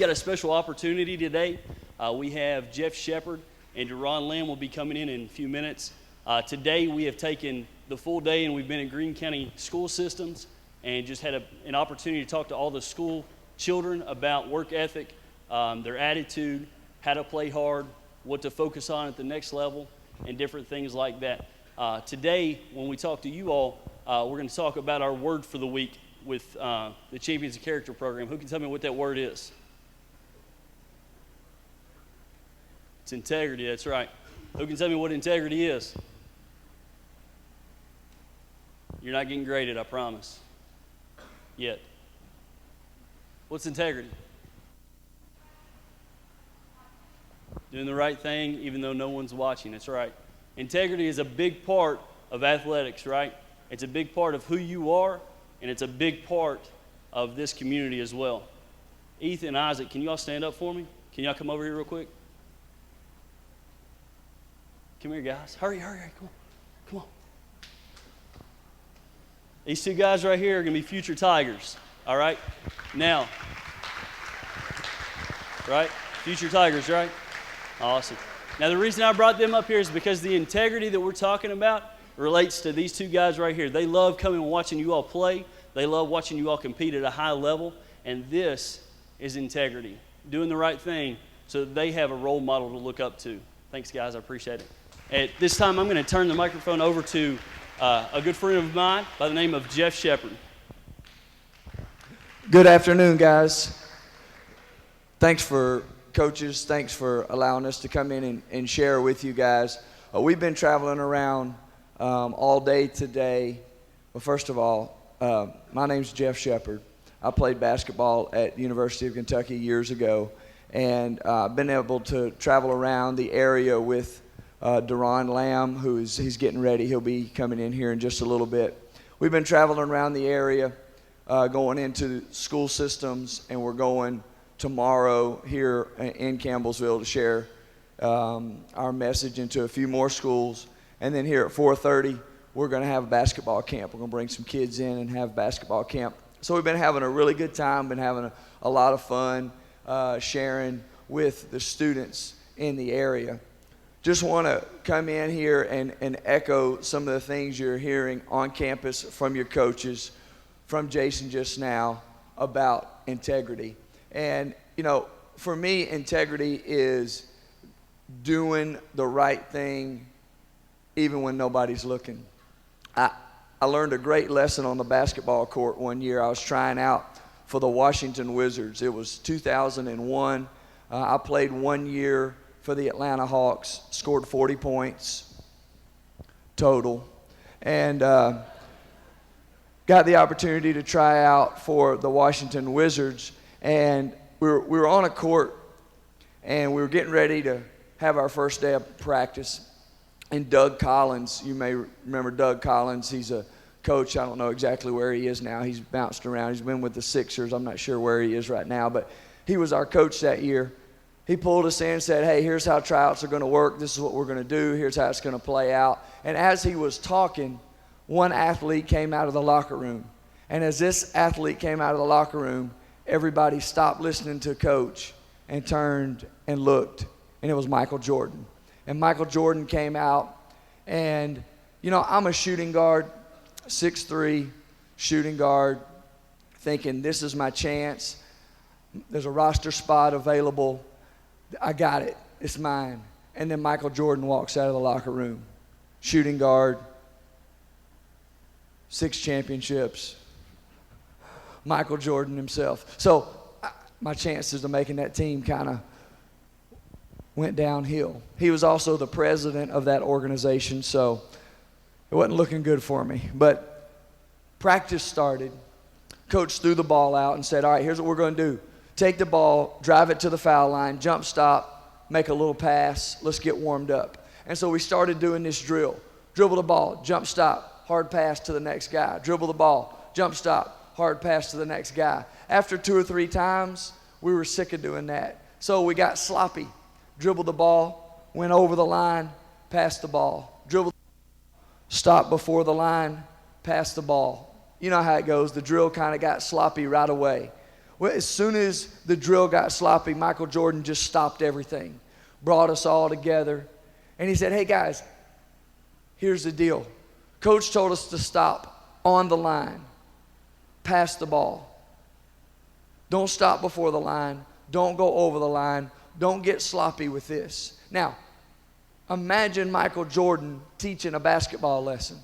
got a special opportunity today. We have Sheppard and Doron Lamb will be coming in a few minutes. Today we have taken the full day and we've been in Greene County school systems and just had an opportunity to talk to all the school children about work ethic, their attitude, how to play hard, what to focus on at the next level, and different things like that. Today, when we talk to you all, we're going to talk about our word for the week with the Champions of Character program. Who can tell me what that word is? It's integrity, that's right. Who can tell me what integrity is? You're not getting graded, I promise. Yet. What's integrity? Doing the right thing even though no one's watching, that's right. Integrity is a big part of athletics, right? It's a big part of who you are, and it's a big part of this community as well. Ethan, Isaac, can you all stand up for me? Can y'all come over here real quick? Come here, guys. Hurry, come on. These two guys right here are going to be future Tigers, all right? Now, right? Future Tigers, right? Awesome. Now, the reason I brought them up here is because the integrity that we're talking about relates to these two guys right here. They love coming and watching you all play. They love watching you all compete at a high level, and this is integrity, doing the right thing so that they have a role model to look up to. Thanks, guys. I appreciate it. At this time, I'm going to turn the microphone over to a good friend of mine by the name of Sheppard. Good afternoon, guys. Thanks for coaches. Thanks for allowing us to come in and share with you guys. We've been traveling around all day today. Well, first of all, my name's Sheppard. I played basketball at the University of Kentucky years ago, and I've been able to travel around the area with Doron Lamb, he's getting ready. He'll be coming in here in just a little bit. We've been traveling around the area, going into school systems, and we're going tomorrow here in Campbellsville to share our message into a few more schools. And then here at 4:30, we're going to have a basketball camp. We're going to bring some kids in and have basketball camp. So we've been having a really good time, been having a lot of fun sharing with the students in the area. Just want to come in here and echo some of the things you're hearing on campus from your coaches, from Jason just now, about integrity. And, you know, for me, integrity is doing the right thing even when nobody's looking. I learned a great lesson on the basketball court one year. I was trying out for the Washington Wizards. It was 2001. I played 1 year for the Atlanta Hawks, scored 40 points total, and got the opportunity to try out for the Washington Wizards. And we were on a court, and we were getting ready to have our first day of practice. And Doug Collins, you may remember Doug Collins, he's a coach. I don't know exactly where he is now. He's bounced around. He's been with the Sixers. I'm not sure where he is right now, but he was our coach that year. He pulled us in and said, hey, here's how tryouts are going to work. This is what we're going to do. Here's how it's going to play out. And as he was talking, one athlete came out of the locker room. And as this athlete came out of the locker room, everybody stopped listening to Coach and turned and looked. And it was Michael Jordan. And Michael Jordan came out. And, you know, I'm a shooting guard, 6'3", shooting guard, thinking this is my chance. There's a roster spot available. I got it. It's mine. And then Michael Jordan walks out of the locker room. Shooting guard, 6 championships. Michael Jordan himself. So my chances of making that team kind of went downhill. He was also the president of that organization, so it wasn't looking good for me. But practice started. Coach threw the ball out and said, all right, here's what we're going to do. Take the ball, drive it to the foul line, jump stop, make a little pass, let's get warmed up. And so we started doing this drill. Dribble the ball, jump stop, hard pass to the next guy. Dribble the ball, jump stop, hard pass to the next guy. After 2 or 3 times, we were sick of doing that. So we got sloppy. Dribbled the ball, went over the line, passed the ball. Dribbled, stopped before the line, passed the ball. You know how it goes. The drill kind of got sloppy right away. Well, as soon as the drill got sloppy, Michael Jordan just stopped everything, brought us all together, and he said, hey guys, here's the deal. Coach told us to stop on the line, pass the ball. Don't stop before the line. Don't go over the line. Don't get sloppy with this. Now, imagine Michael Jordan teaching a basketball lesson.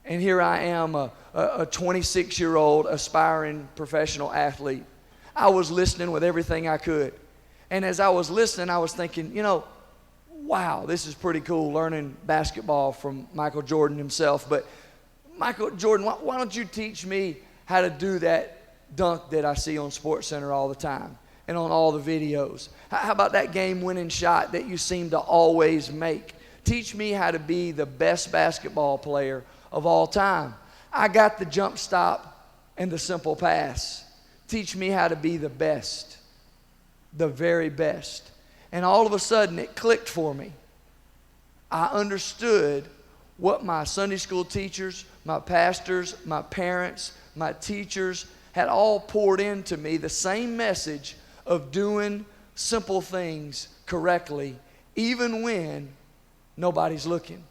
And here I am, a 26-year-old aspiring professional athlete. I was listening with everything I could. And as I was listening, I was thinking, wow, this is pretty cool, learning basketball from Michael Jordan himself. But Michael Jordan, why don't you teach me how to do that dunk that I see on SportsCenter all the time and on all the videos? How about that game-winning shot that you seem to always make? Teach me how to be the best basketball player of all time. I got the jump stop and the simple pass. Teach me how to be the best, the very best. And all of a sudden it clicked for me. I understood what my Sunday school teachers, my pastors, my parents, my teachers had all poured into me, the same message of doing simple things correctly, even when nobody's looking.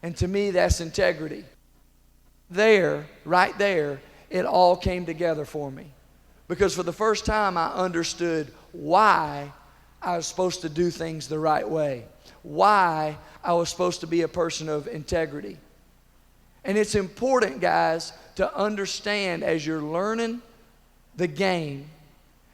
And to me, that's integrity. Right there, it all came together for me. Because for the first time, I understood why I was supposed to do things the right way, why I was supposed to be a person of integrity. And it's important, guys, to understand as you're learning the game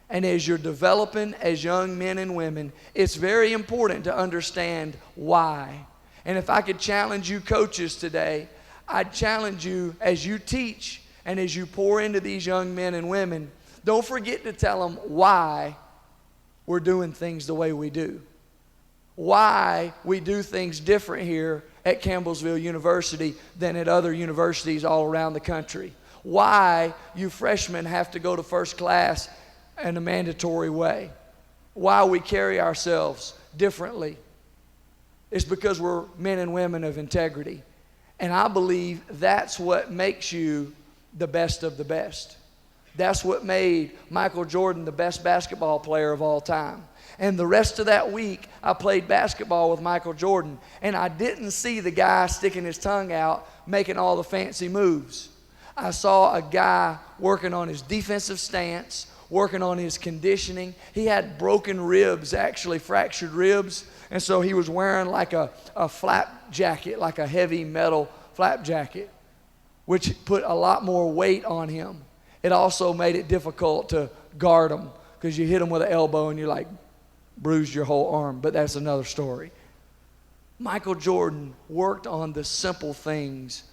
and as you're developing as young men and women, it's very important to understand why. And if I could challenge you coaches today, I'd challenge you as you teach and as you pour into these young men and women, don't forget to tell them why we're doing things the way we do. Why we do things different here at Campbellsville University than at other universities all around the country. Why you freshmen have to go to first class in a mandatory way. Why we carry ourselves differently. It's because we're men and women of integrity. And I believe that's what makes you the best of the best. That's what made Michael Jordan the best basketball player of all time. And the rest of that week, I played basketball with Michael Jordan, and I didn't see the guy sticking his tongue out, making all the fancy moves. I saw a guy working on his defensive stance, working on his conditioning. He had broken ribs, actually fractured ribs, and so he was wearing like a flap jacket, like a heavy metal flap jacket, which put a lot more weight on him. It also made it difficult to guard him because you hit him with an elbow and you like bruised your whole arm, but that's another story. Michael Jordan worked on the simple things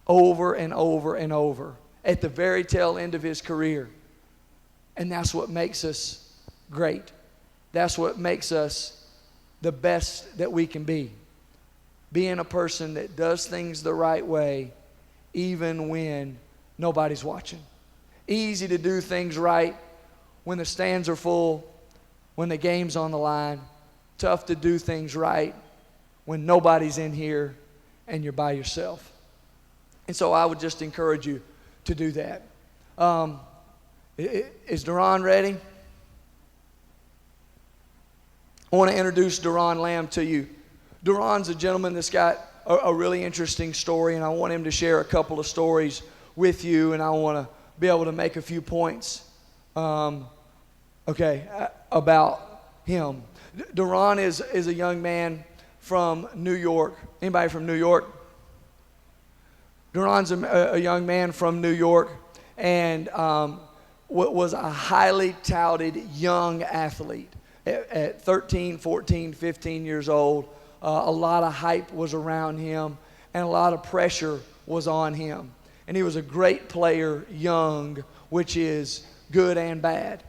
over and over and over at the very tail end of his career. And that's what makes us great. That's what makes us the best that we can be. Being a person that does things the right way even when nobody's watching. Easy to do things right when the stands are full, when the game's on the line. Tough to do things right when nobody's in here and you're by yourself. And so I would just encourage you to do that. Is Doron ready? I want to introduce Doron Lamb to you. Doron's a gentleman that's got a really interesting story, and I want him to share a couple of stories with you, and I want to be able to make a few points about him. Doron is a young man from New York. Anybody from New York? Doron's a young man from New York, and was a highly touted young athlete. At 13, 14, 15 years old, a lot of hype was around him, and a lot of pressure was on him. And he was a great player young, which is good and bad.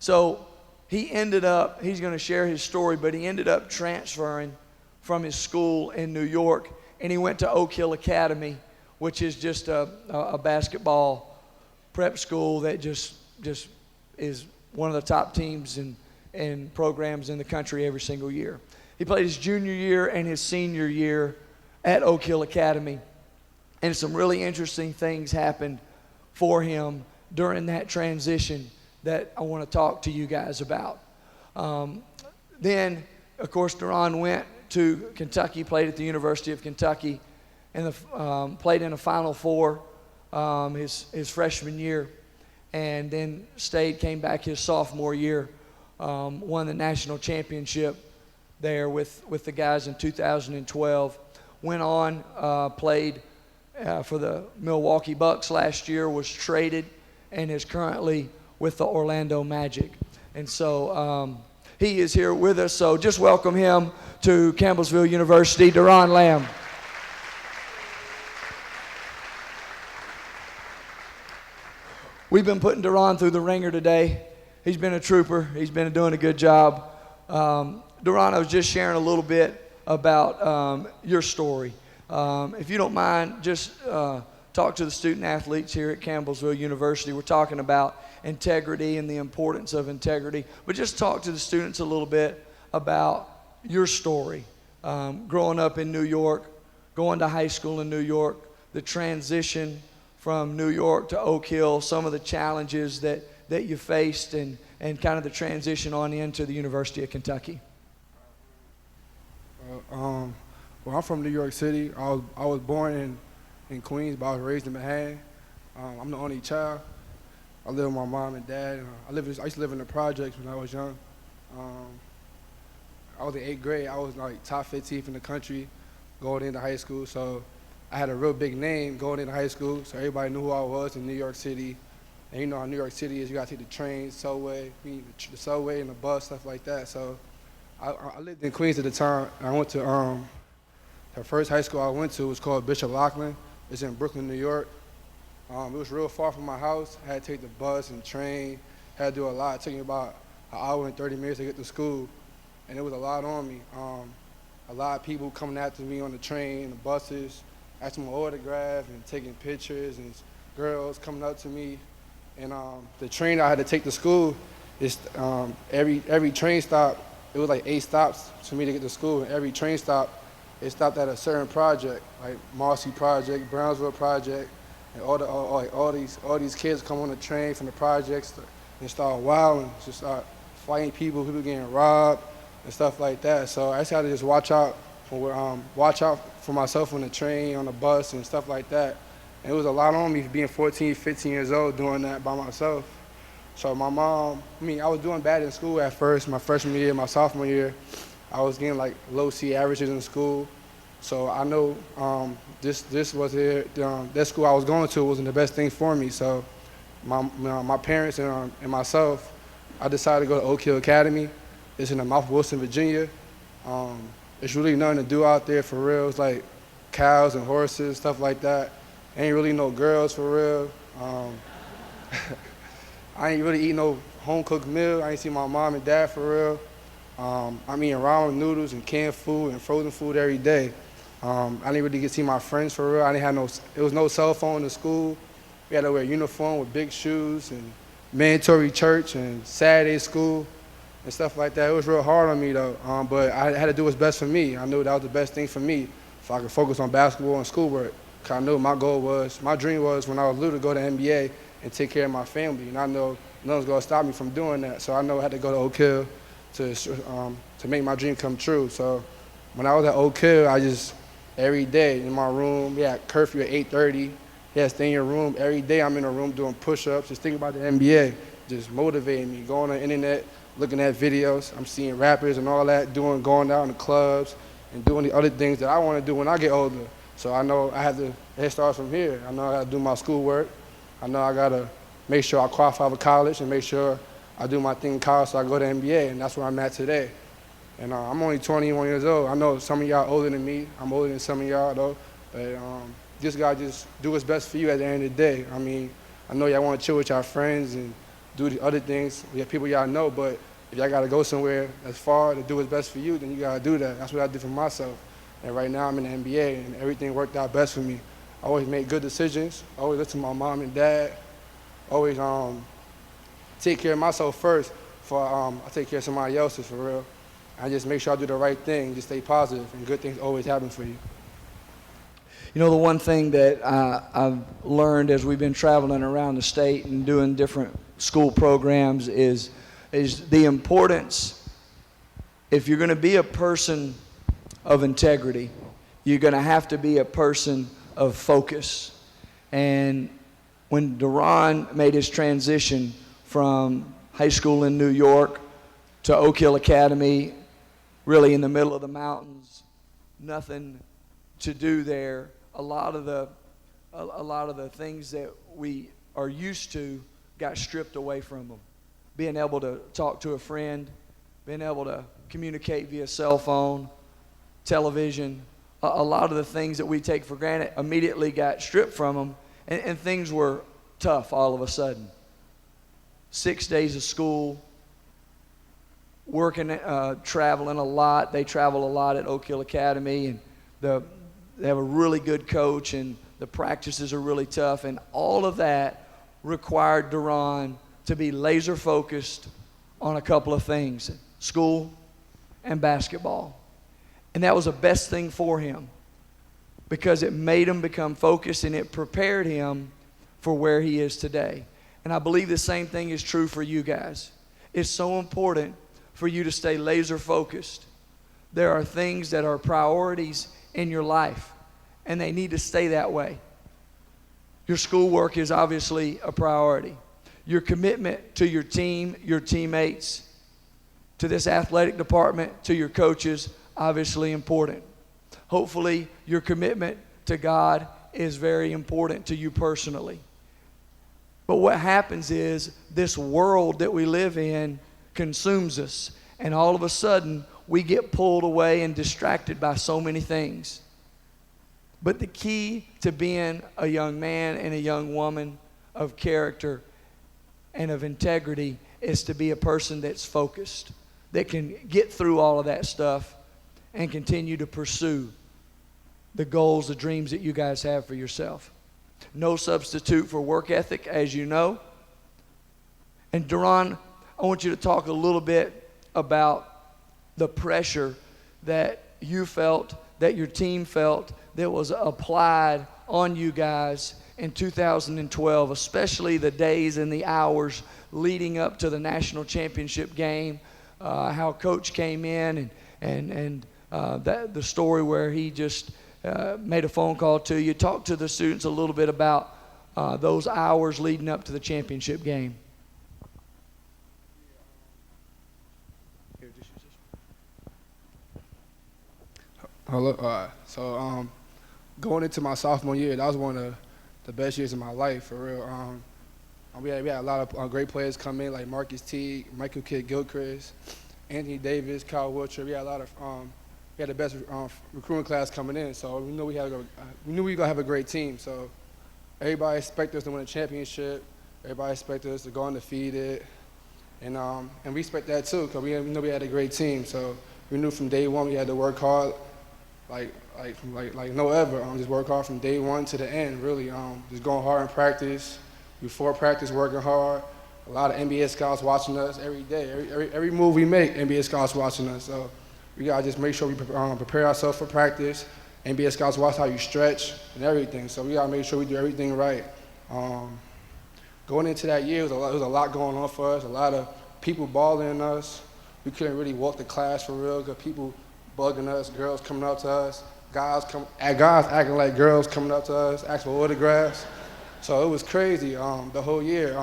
So he's going to share his story, but he ended up transferring from his school in New York, and he went to Oak Hill Academy, which is just a basketball prep school that just is one of the top teams and programs in the country every single year. He played his junior year and his senior year at Oak Hill Academy. And some really interesting things happened for him during that transition. that I want to talk to you guys about. Then, of course, Doron went to Kentucky, played at the University of Kentucky, and played in a Final Four his freshman year, and then came back his sophomore year, won the national championship there with the guys in 2012. Went on, played for the Milwaukee Bucks last year, was traded, and is currently with the Orlando Magic. And so he is here with us, so just welcome him to Campbellsville University, Doron Lamb. We've been putting Doron through the ringer today. He's been a trooper. He's been doing a good job. Doron, I was just sharing a little bit about your story. If you don't mind, just talk to the student athletes here at Campbellsville University. We're talking about integrity and the importance of integrity. But just talk to the students a little bit about your story. Growing up in New York, going to high school in New York, the transition from New York to Oak Hill, some of the challenges that you faced, and kind of the transition on into the University of Kentucky. Well, I'm from New York City. I was born in Queens, but I was raised in Manhattan. I'm the only child. I live with my mom and dad. I used to live in the projects when I was young. I was in 8th grade. I was like top 15th in the country going into high school. So I had a real big name going into high school. So everybody knew who I was in New York City. And you know how New York City is. You got to take the train, subway, the subway and the bus, stuff like that. So I lived in Queens at the time. I went to the first high school I went to was called Bishop Loughlin. It's in Brooklyn, New York. It was real far from my house. I had to take the bus and train. Had to do a lot. It took me about an hour and 30 minutes to get to school. And it was a lot on me. A lot of people coming after me on the train, the buses, asking my autograph and taking pictures, and girls coming up to me. And the train I had to take to school, is every train stop, it was like 8 stops for me to get to school. And every train stop, it stopped at a certain project, like Marcy Project, Brownsville Project, and all these kids come on the train from the projects and start wilding, just start fighting people getting robbed and stuff like that. So I just had to just watch out for myself on the train, on the bus, and stuff like that. And it was a lot on me being 14, 15 years old doing that by myself. So my mom, I was doing bad in school at first, my freshman year, my sophomore year. I was getting like low C averages in school. So I know this was it. That school I was going to wasn't the best thing for me. So my parents and myself, I decided to go to Oak Hill Academy. It's in the mouth of Wilson, Virginia. It's really nothing to do out there for real. It's like cows and horses, stuff like that. Ain't really no girls for real. I ain't really eat no home-cooked meal. I ain't see my mom and dad for real. I'm eating ramen noodles and canned food and frozen food every day. I didn't really get to see my friends for real. There was no cell phone in school. We had to wear a uniform with big shoes and mandatory church and Saturday school and stuff like that. It was real hard on me though, but I had to do what's best for me. I knew that was the best thing for me, so I could focus on basketball and schoolwork. Cause I knew my dream was when I was little to go to NBA and take care of my family, and I know nothing's gonna stop me from doing that. So I know I had to go to Oak Hill to make my dream come true. So when I was at Oak Hill, I just every day in my room, we had curfew at 8:30. Yeah, stay in your room. Every day I'm in a room doing push-ups, just thinking about the NBA, just motivating me, going on the internet, looking at videos. I'm seeing rappers and all that, going out in the clubs and doing the other things that I want to do when I get older. So I know I have to head start from here. I know I got to do my schoolwork. I know I got to make sure I qualify for college and make sure I do my thing in college so I go to NBA, and that's where I'm at today. And I'm only 21 years old. I know some of y'all older than me. I'm older than some of y'all though. But just gotta just do what's best for you at the end of the day. I know y'all want to chill with y'all friends and do the other things. We have people y'all know, but if y'all gotta go somewhere that's far to do what's best for you, then you gotta do that. That's what I did for myself. And right now I'm in the NBA, and everything worked out best for me. I always make good decisions. I always listen to my mom and dad. Always take care of myself first before I take care of somebody else's, for real. I just make sure I do the right thing, just stay positive, and good things always happen for you. You know, the one thing that I've learned as we've been traveling around the state and doing different school programs is the importance. If you're going to be a person of integrity, you're going to have to be a person of focus. And when Doron made his transition from high school in New York to Oak Hill Academy, really in the middle of the mountains, nothing to do there, a lot of the things that we are used to got stripped away from him. Being able to talk to a friend, being able to communicate via cell phone, television, a lot of the things that we take for granted immediately got stripped from them, and things were tough all of a sudden. 6 days of school, working, traveling a lot. They travel a lot at Oak Hill Academy, and they have a really good coach, and the practices are really tough, and all of that required Doron to be laser focused on a couple of things: school and basketball. And that was the best thing for him, because it made him become focused and it prepared him for where he is today. And I believe the same thing is true for you guys. It's so important for you to stay laser focused. There are things that are priorities in your life, and they need to stay that way. Your schoolwork is obviously a priority. Your commitment to your team, your teammates, to this athletic department, to your coaches, obviously important. Hopefully, your commitment to God is very important to you personally. But what happens is this world that we live in consumes us, and all of a sudden, we get pulled away and distracted by so many things. But the key to being a young man and a young woman of character and of integrity is to be a person that's focused, that can get through all of that stuff and continue to pursue the goals, the dreams that you guys have for yourself. No substitute for work ethic, as you know. And Doron, I want you to talk a little bit about the pressure that you felt, that your team felt, that was applied on you guys in 2012, especially the days and the hours leading up to the national championship game, how Coach came in and the story where he just made a phone call to you. Talk to the students a little bit about those hours leading up to the championship game. Hello. So going into my sophomore year, that was one of the best years of my life, for real. We had a lot of great players come in, like Marcus Teague, Michael Kidd-Gilchrist, Anthony Davis, Kyle Wiltshire. We had a lot of we had the best recruiting class coming in, so we knew we were gonna have a great team. So everybody expected us to win a championship. Everybody expected us to go undefeated, and we expect that too, because we knew we had a great team. So we knew from day one we had to work hard, like no ever. Just work hard from day one to the end. Really, just going hard in practice. Before practice, working hard. A lot of NBA scouts watching us every day. Every move we make, NBA scouts watching us. So we gotta just make sure we prepare ourselves for practice. NBA scouts watch how you stretch and everything. So we gotta make sure we do everything right. Going into that year, it was a lot going on for us. A lot of people balling us. We couldn't really walk the class for real, because people bugging us, girls coming up to us, guys acting like girls coming up to us, asking for autographs. So it was crazy the whole year.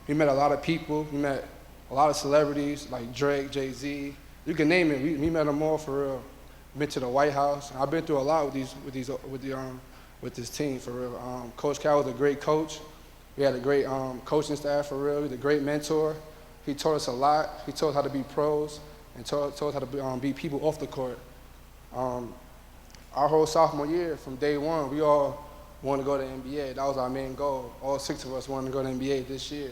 We met a lot of people. We met a lot of celebrities like Drake, Jay-Z. You can name it. We met them all for real. Been to the White House. I've been through a lot with this team for real. Coach Cal was a great coach. We had a great coaching staff for real. He was a great mentor. He taught us a lot. He taught us how to be pros and taught us how to be people off the court. Our whole sophomore year, from day one, we all wanted to go to the NBA. That was our main goal. All 6 of us wanted to go to the NBA this year.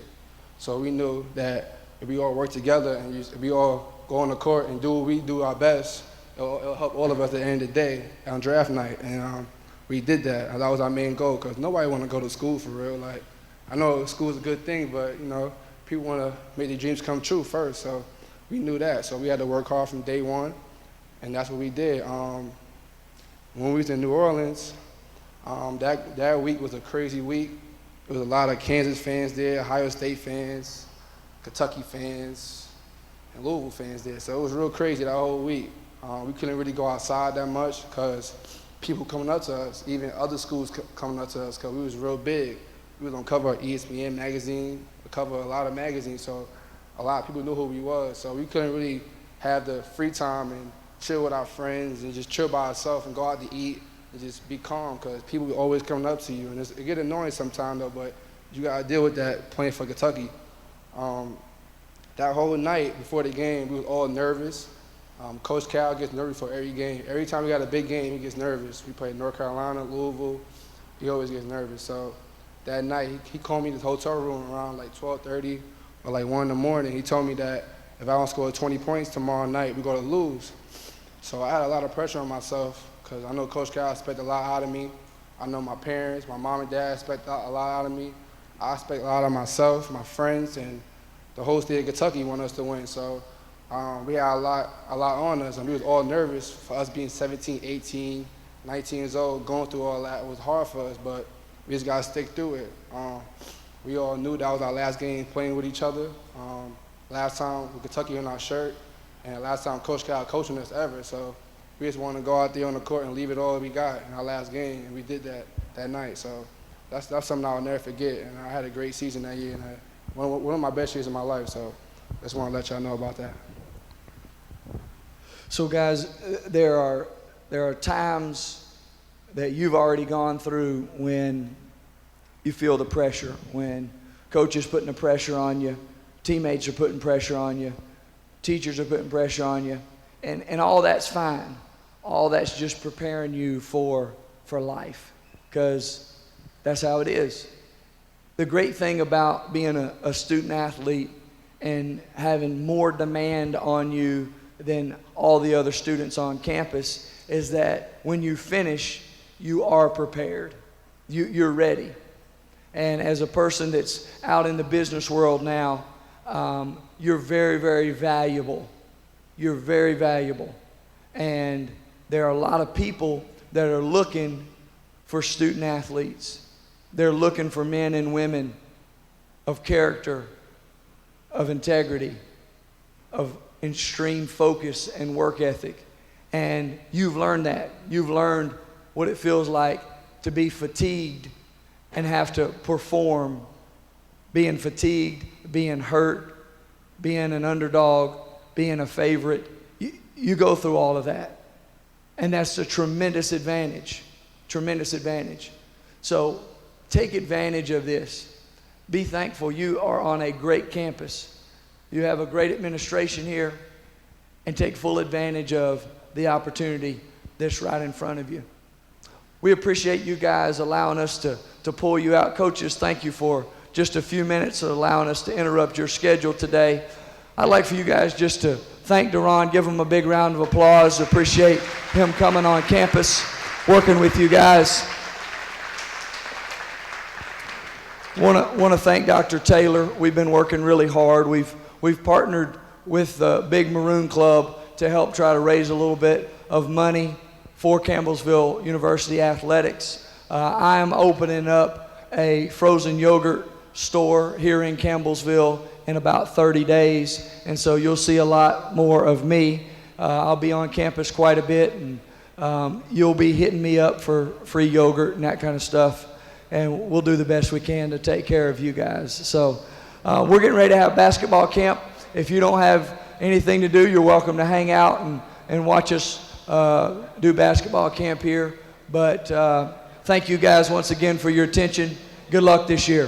So we knew that if we all work together and if we all go on the court and do what we do our best, it'll help all of us at the end of the day on draft night. And we did that. And that was our main goal, because nobody want to go to school for real. Like, I know school's a good thing, but people want to make their dreams come true first. So we knew that. So we had to work hard from day one, and that's what we did. When we was in New Orleans, that week was a crazy week. There was a lot of Kansas fans there, Ohio State fans, Kentucky fans, and Louisville fans there. So it was real crazy that whole week. We couldn't really go outside that much because people coming up to us, even other schools coming up to us, because we was real big. We was on cover of ESPN magazine, cover a lot of magazines, so a lot of people knew who we was. So we couldn't really have the free time and chill with our friends and just chill by ourselves and go out to eat and just be calm, because people were always coming up to you. And it get annoying sometimes though, but you gotta deal with that playing for Kentucky. That whole night before the game, we was all nervous. Coach Cal gets nervous for every game. Every time we got a big game, he gets nervous. We played North Carolina, Louisville, he always gets nervous. So that night, he called me to the hotel room around like 12:30 or like 1 in the morning. He told me that if I don't score 20 points tomorrow night, we're gonna lose. So I had a lot of pressure on myself because I know Coach Cal expected a lot out of me. I know my parents, my mom and dad expect a lot out of me. I expect a lot of myself, my friends, and the whole state of Kentucky want us to win. So we had a lot on us, and we was all nervous for us being 17, 18, 19 years old, going through all that. It was hard for us, but we just got to stick through it. We all knew that was our last game playing with each other. Last time with Kentucky on our shirt, and last time Coach Cal coaching us ever. So we just wanted to go out there on the court and leave it all we got in our last game, and we did that night. So that's something I'll never forget, and I had a great season that year, and one of my best years of my life. So just want to let y'all know about that. So guys, there are times that you've already gone through when you feel the pressure, when coach is putting the pressure on you, teammates are putting pressure on you, teachers are putting pressure on you, and all that's fine. All that's just preparing you for life, because that's how it is. The great thing about being a student athlete and having more demand on you than all the other students on campus is that when you finish, you are prepared. You're ready. And as a person that's out in the business world now, you're very, very valuable. You're very valuable. And there are a lot of people that are looking for student athletes. They're looking for men and women of character, of integrity, of extreme focus and work ethic. And you've learned that. You've learned what it feels like to be fatigued and have to perform, being fatigued, being hurt, being an underdog, being a favorite. You go through all of that. And that's a tremendous advantage, tremendous advantage. So take advantage of this. Be thankful you are on a great campus. You have a great administration here, and take full advantage of the opportunity that's right in front of you. We appreciate you guys allowing us to pull you out. Coaches, thank you for just a few minutes of allowing us to interrupt your schedule today. I'd like for you guys just to thank Doron, give him a big round of applause. Appreciate him coming on campus, working with you guys. Want to thank Dr. Taylor. We've been working really hard. We've partnered with the Big Maroon Club to help try to raise a little bit of money for Campbellsville University athletics. I am opening up a frozen yogurt store here in Campbellsville in about 30 days, and so you'll see a lot more of me. I'll be on campus quite a bit, and you'll be hitting me up for free yogurt and that kind of stuff, and we'll do the best we can to take care of you guys. So we're getting ready to have basketball camp. If you don't have anything to do, you're welcome to hang out and watch us do basketball camp here. But thank you guys once again for your attention. Good luck this year.